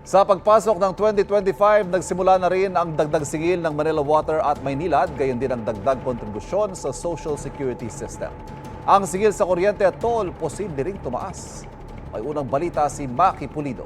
Sa pagpasok ng 2025, nagsimula na rin ang dagdag singil ng Manila Water at Maynilad, gayon din ang dagdag kontribusyon sa Social Security System. Ang singil sa kuryente at toll, posible ring tumaas. May unang balita si Maki Pulido.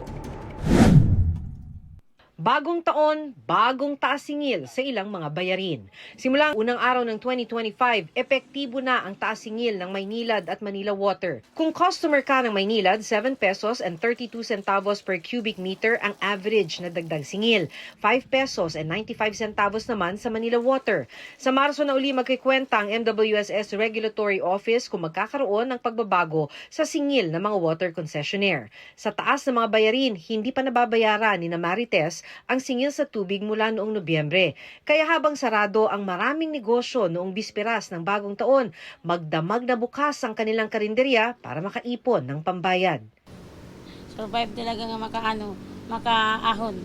Bagong taon, bagong taas singil sa ilang mga bayarin. Simula ang unang araw ng 2025, epektibo na ang taas singil ng Maynilad at Manila Water. Kung customer ka ng Maynilad, 7 pesos and 32 centavos per cubic meter ang average na dagdag singil. 5 pesos and 95 centavos naman sa Manila Water. Sa Marso na uli magkikwenta ang MWSS Regulatory Office kung magkakaroon ng pagbabago sa singil ng mga water concessionaire. Sa taas ng mga bayarin, hindi pa nababayaran ni Marites ang singil sa tubig mula noong Nobyembre. Kaya habang sarado ang maraming negosyo noong bisperas ng bagong taon, magdamag na bukas ang kanilang karinderya para makaipon ng pambayad. Survive talaga nga makaahon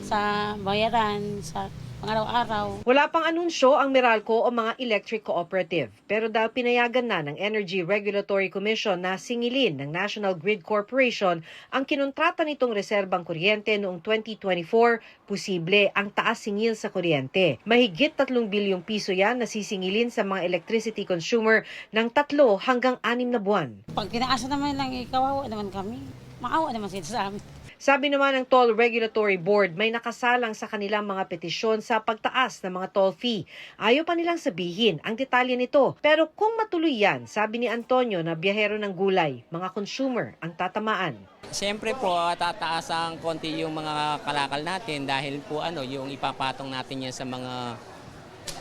sa bayaran, sa pang-araw-araw. Wala pang anunsyo ang Meralco o mga electric cooperative. Pero dahil pinayagan na ng Energy Regulatory Commission na singilin ng National Grid Corporation ang kinontrata nitong reserbang kuryente noong 2024, posible ang taas singil sa kuryente. Mahigit 3 bilyong piso yan na sisingilin sa mga electricity consumer ng 3 hanggang 6 na buwan. Pag tinaasa naman lang, kawawa naman kami. Maawa naman sila sa amin. Sabi naman ng Toll Regulatory Board, may nakasalang sa kanilang mga petisyon sa pagtaas ng mga toll fee. Ayaw pa nilang sabihin ang detalye nito. Pero kung matuloy yan, sabi ni Antonio na biyahero ng gulay, mga consumer ang tatamaan. Siyempre po, tataas ang konti yung mga kalakal natin dahil po yung ipapatong natin yan sa mga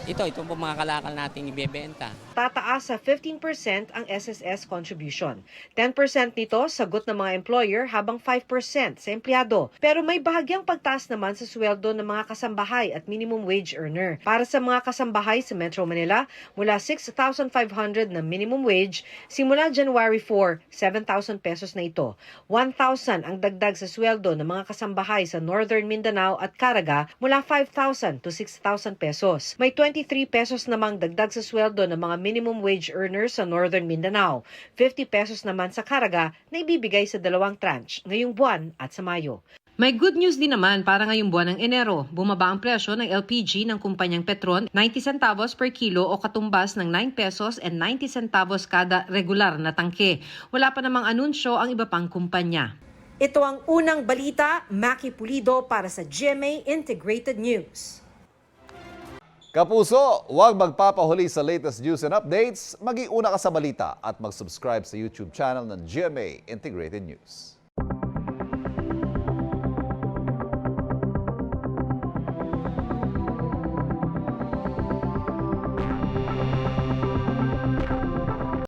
ito po mga kalakal natin ibebenta. Tataas sa 15% ang SSS contribution. 10% nito sagot ng mga employer habang 5% sa empleyado. Pero may bahagyang pagtaas naman sa sweldo ng mga kasambahay at minimum wage earner. Para sa mga kasambahay sa Metro Manila, mula 6,500 na minimum wage, simula January 4, 7,000 pesos na ito. 1,000 ang dagdag sa sweldo ng mga kasambahay sa Northern Mindanao at Caraga mula 5,000 to 6,000 pesos. May 23 pesos namang dagdag sa sweldo ng mga minimum wage earners sa Northern Mindanao. 50 pesos naman sa Caraga na ibibigay sa 2 tranche ngayong buwan at sa Mayo. May good news din naman para ngayong buwan ng Enero. Bumaba ang presyo ng LPG ng kumpanyang Petron, 90 centavos per kilo o katumbas ng 9 pesos and 90 centavos kada regular na tangke. Wala pa namang anunsyo ang iba pang kumpanya. Ito ang unang balita, Maki Pulido para sa GMA Integrated News. Kapuso, huwag magpapahuli sa latest news and updates. Mag-iuna ka sa balita at mag-subscribe sa YouTube channel ng GMA Integrated News.